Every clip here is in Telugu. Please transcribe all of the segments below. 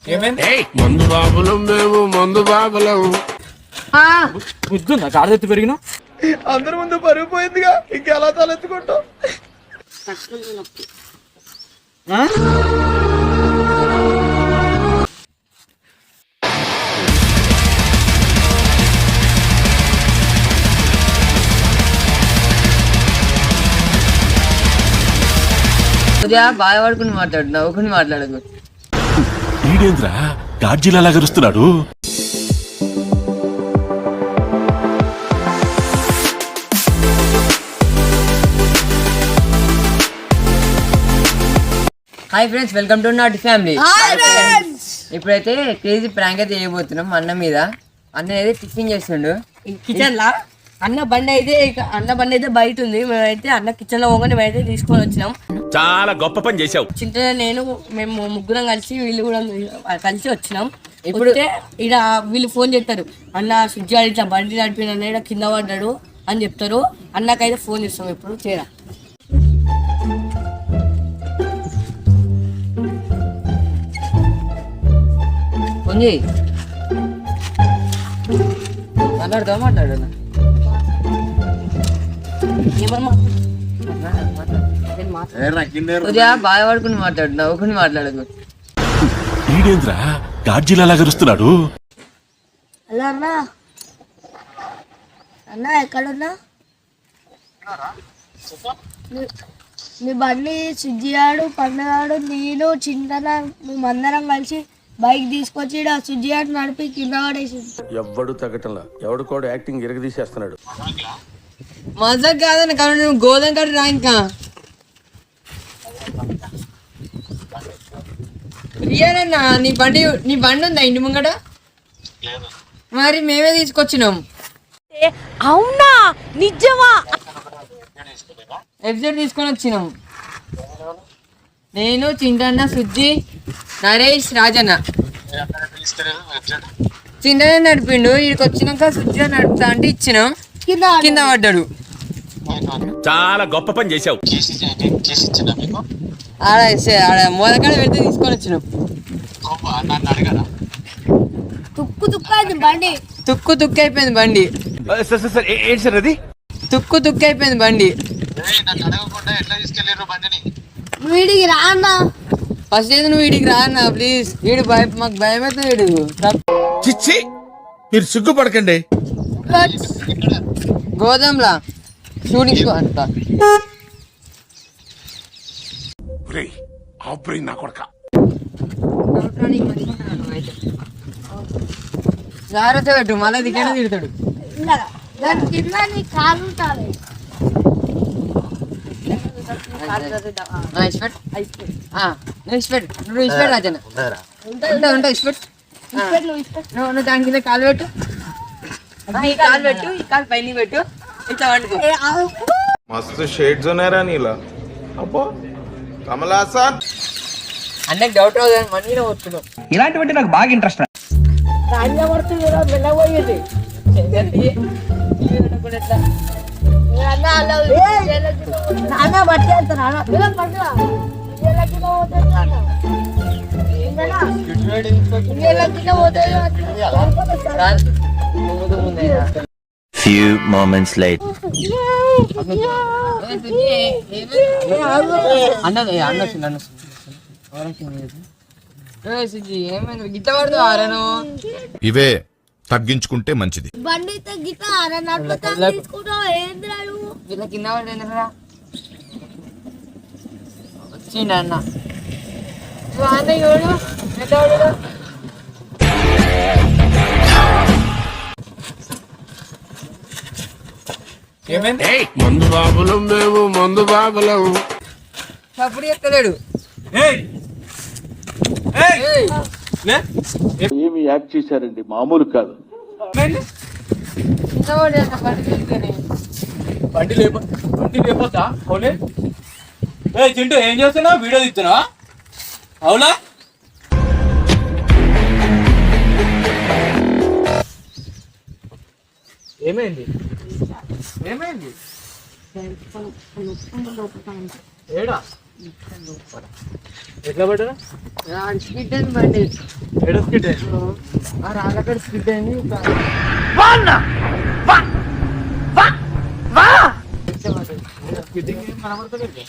మందు బాబులం మేము మందు బాబులం. బుద్ధుందా కాడెత్తి పెరిగినా అందరి ముందు పరుగు పోయిందిగా ఇంకెలా తలెత్తుకుంటావు. బాగా పడుకుని మాట్లాడు, నవ్వుకుని మాట్లాడదు. ఈడేంద్రా గాడ్జిలా లాగరుస్తున్నాడు. Hi friends, welcome to not family. ఇప్పుడైతే క్రేజీ ప్రాంక్ అయితే చేయబోతున్నాం అన్న మీద. అన్న అయితే టిఫిన్ చేస్తుండు కిచెన్ లా. అన్న బండి అయితే బయట ఉంది. మేమైతే అన్న కిచెన్ లో పోగానే మేమైతే తీసుకొని వచ్చినాం. చాలా గొప్ప పని చేసావు. చింత మేము ముగ్గురం కలిసి వీళ్ళు కూడా కలిసి వచ్చినాం. ఇప్పుడు ఇక్కడ వీళ్ళు ఫోన్ చేస్తారు, అన్న స్విచ్ ఇట్లా బండి నడిపిన ఇక్కడ కింద పడ్డాడు అని చెప్తారు. అన్నకైతే ఫోన్ చేస్తాం. ఇప్పుడు చేరా ఫోన్ చేయి. మాట్లాడు బాగా పడుకుని మాట్లాడు, నవ్వుకుని మాట్లాడదు. ఈడేంద్రా గాడ్జిలా లాగరుస్తున్నాడు. హలో అన్న, అన్న ఎక్కడున్నా? మీ బండి సుజ్జియాడు, పండుగాడు, నేను చింతన మేమందరం కలిసి బైక్ తీసుకొచ్చి సుజ్జియాడు నడిపి కింద పడేసి. ఎవడు తగ్గటంలా, ఎవడు కూడా యాక్టింగ్ ఇరగదీసేస్తున్నాడు. మజా కాదని కానీ నువ్వు గోధుమ కట్టు రా. ఇంకా రియనన్నా నీ బండి ఉందా ఇంటి ముంగట? మరి మేమే తీసుకొచ్చినాం. అవునా, నిజమా? ఎఫ్జెడ్ తీసుకొని వచ్చినాం. నేను, చింటన్న, సుజ్జి, నరేష్, రాజన్న. చింటన్న నడిపిండు. వీడికి వచ్చినాక సుజ్జి నడుపుతా అంటే ఇచ్చినాం. కింద పడ్డాడు. చాలా గొప్ప పని చేసావు. ఆడ మొదకాడ పెడితే తీసుకొని వచ్చినాం. తుక్కు అయిపోయింది బండి. తుక్కు అయిపోయింది బండి. వీడికి రా అన్న. ఫస్ట్ అయితే నువ్వు వీడికి రా అన్న ప్లీజ్. వీడు మాకు భయం అవుతుంది. వీడు చిచ్చి, మీరు సిగ్గుపడకండి. గోదాంలా షూటింగ్ అంట. జాగ్రత్త పెట్టు, మళ్ళీ దిగేనా తిడతాడు. రాజన్న నువ్వు దాని కింద కాలు పెట్టు. ఈ కాలు పెట్టు, ఈ కాలు పైన పెట్టు. ఇట్లా వండుకో. మస్తు షేడ్స్ ఉన్నారా నీలా. అబ్బో కమలాసన్. అన్నకి డౌట్ రాదు కానీ మనీ వస్తున్నావు. ఇలాంటివంటే నాకు బాగా ఇంట్రెస్ట్. Few moments later. గిట్ల పడుతు ఆరను. ఇవే తగ్గించుకుంటే మంచిది. బండి తగ్గితే ఇట్లా కింద పడేంద్రా. వచ్చిండ అన్న. చూడు మందు బాబులం మేము మందు బాబులం. అప్పుడు ఎక్కలేడు. ఏమి యాక్ట్ చేశారండి, మామూలు కాదు. బండి లేపోతా అవునే. చింటూ ఏం చేస్తున్నావు? వీడియో తీస్తున్నావా? అవునా? ఏమైంది? ఏడా ఎట్లా పడ్డా స్కిట్ అయింది బండి. ఎడో స్కిట్ ఆ రాళ్ళక్కడ స్కిట్ అయింది. స్కిట్టింగ్ ఏం కనబడతలేదు.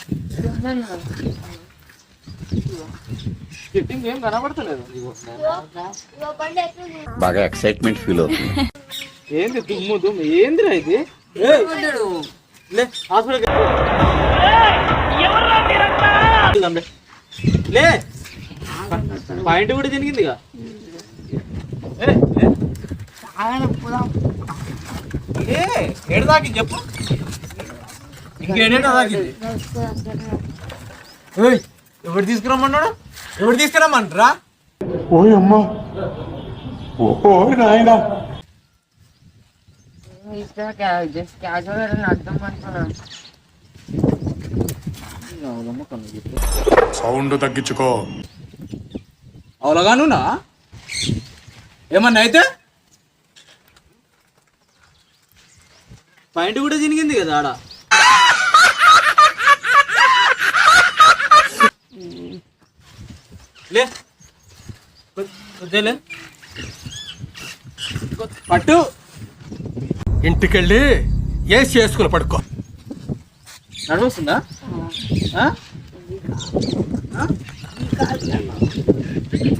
స్కిట్టింగ్ ఏం కనబడతలేదు. బాగా ఎక్సైట్మెంట్ ఫీల్ అవుతుంది. ఏంది దుమ్ము ఏందిరా ఇది? లే హాస్పిటల్ లే పాయింట్ కూడా జరిగింది ఇక. ఏడు దాకి చెప్పు, ఇంకేడేటో దాకింది. ఎవరు తీసుకురమ్మన్నాడు? ఎవరు తీసుకురమ్మంటారా? జస్ట్ క్యాజువల్ అర్థం అనుకున్నా. సౌండ్ తగ్గించుకో. అవలగానున్నా ఏమన్నా అయితే పాయింట్ కూడా చినిగింది కదా ఆడ. లే కొద్దిలే పట్టు. ఇంటికెళ్ళి ఏసి చేసుకుని పడుకో. నడవస్తుందా?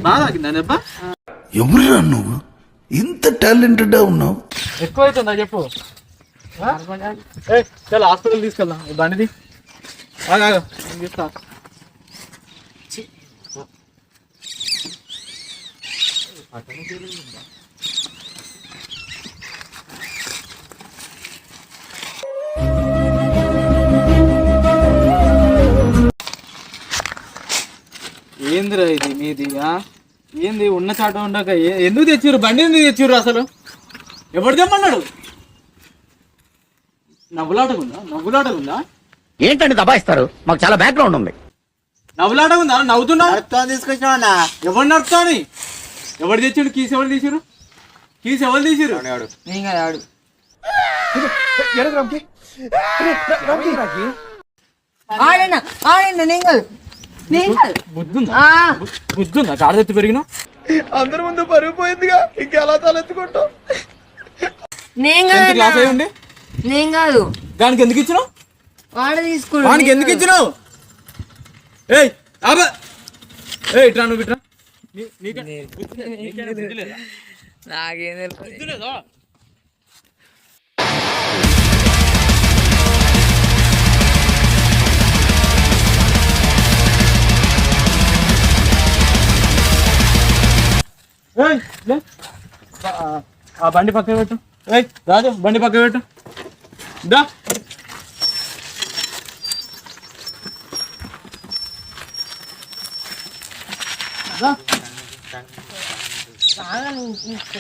బాగా తాకిందా దెబ్బ? ఎవరురా నువ్వు ఇంత టాలెంటెడ్ ఉన్నావు? ఎక్కువ అవుతుందా చెప్పు. చాలా హాస్పిటల్ తీసుకెళ్దాం. ఈ బండిది తీస్తా. ఏందిరా ఇది మీది? ఏంది ఉన్న చాట ఉండక ఎందుకు తెచ్చిర్రు? బండి ఎందుకు తెచ్చిర్రు అసలు? ఎవరు తెమ్మన్నాడు? నవ్వులాటగుందా? ఏంటండి దబాయిస్తారు? మాకు చాలా బ్యాక్గ్రౌండ్ ఉంది. నవ్వులాటగుందా? నవ్వుతున్నా తీసుకొచ్చినా. ఎవరు నడుపుతాని? ఎవరు తెచ్చిండు? కీస్ ఎవరు తీసిరు? నేను కదా ఆడు. ఆడన్నా నేను కాదు. బుద్ధుందా? కాడెత్తి పెరిగిన అందరి ముందు పరుగు పోయిందిగా, ఇంకెలా తలెత్తుకుంటావు? క్లాస్ అయి ఉండి నేను కాదు. దానికి ఎందుకు ఇచ్చినావు? వాడు తీసుకోడు. వానికి ఎందుకు ఇచ్చినావు? ఏయ్ ఆబా, ఇట్రా నువ్వు ఇట్రా. నాకేం తెలుసు. ఆ బండి పక్క పెట్టు. రాజు బండి పక్క పెట్టు. దా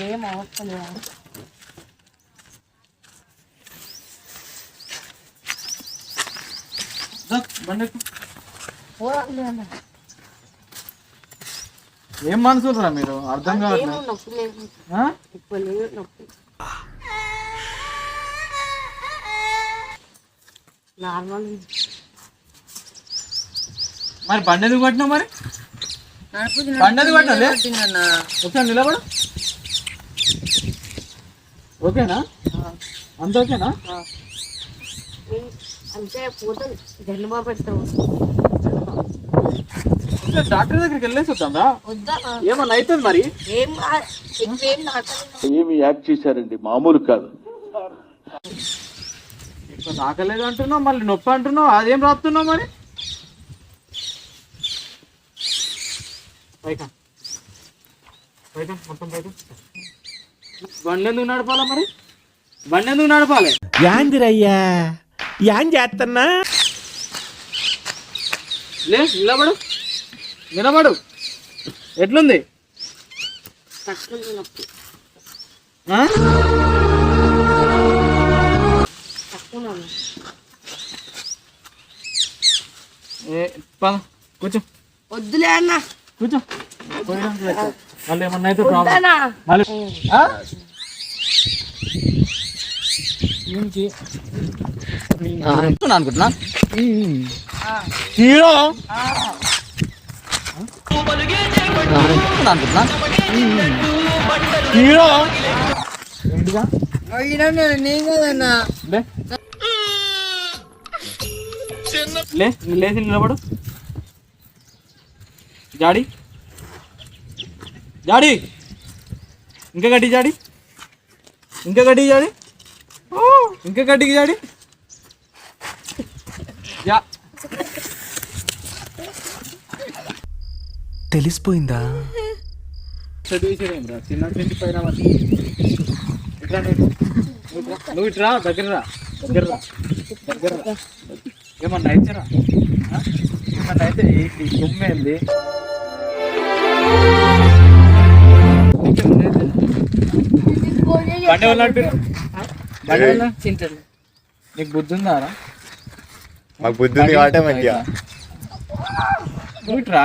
ఏం అవసరం లేదు. బండి ఎక్కు. ఏం మనసురా మీరు? అర్థం కావట్లేదు. నొప్పి లేదు, ఇప్పుడు లేదు నొప్పి. నార్మల్. మరి బండి ఎందుకు పట్టినావు? మరి బండి ఎందుకు పట్టినా? ఒకసారి నిలబడు. ఓకేనా? అంత ఓకేనా? అంటే పోతుంది జన్మ పెడతావు. డాక్టర్ దగ్గరికి వెళ్ళేసి వద్దా? వద్దా? ఏమన్నా అవుతుంది మరి? ఏం ఏమి యాక్ట్ చేశారండి, మామూలు కాదు. ఇప్పుడు నాకలేదు అంటున్నావు, మళ్ళీ నొప్పి అంటున్నావు. అదేం రాస్తున్నావు మరి? పైకా మొత్తం పైకా. బండి ఎందుకు నడపాలా మరి? బండి ఎందుకు నడపాలి? యాందిరయ్యా యాన్ చేస్తున్నా? లే నిలబడు. ఎట్లుంది? నొప్పి. కూర్చో. వద్దులే అన్న. కూర్చో. మళ్ళీ ఏమన్నా అయితే ప్రాబ్లం. అనుకుంటున్నా హీరో హీరో నేను కదన్నా. లేచి నిలబడు. జాడి జాడి ఇంకా గడ్డి జాడి ఇంకా గడ్డి జాడి ఇంకా గడ్డికి జాడి తెలిసిపోయిందా? చదివేసాడేమ్రా చిన్న నుంచి పైన నువ్వు ఇట్రా దగ్గర రా ఏమన్నా అయితేరా ఏమన్నా అయితే ఈ తుమ్మేంది బండి వల్ల బండి వల్ల తింటారు. నీకు బుద్ధి ఉందారా? మాకు బుద్ధి ఉంది కాబట్టి మంచిగా. నువ్వు ఇట్రా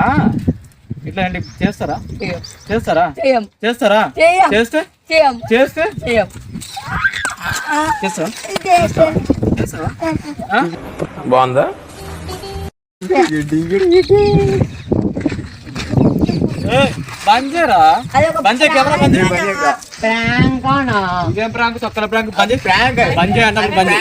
ఇట్లా అండి చేస్తారా చేయం. చేస్తారా చేయం. చేస్తారా చేయం. చేస్తే చేయం. చేస్తే చేయం. చేస్తావా చేస్తావా బాగుందా? బంజేరా బంజే కెమెరా బంజే ప్రాంక్ అన్నా. ఇదేం ప్రాంక్ తొక్కల ప్రాంక్ బంజే ప్రాంక్ బంజే అన్నప్పుడు బంజే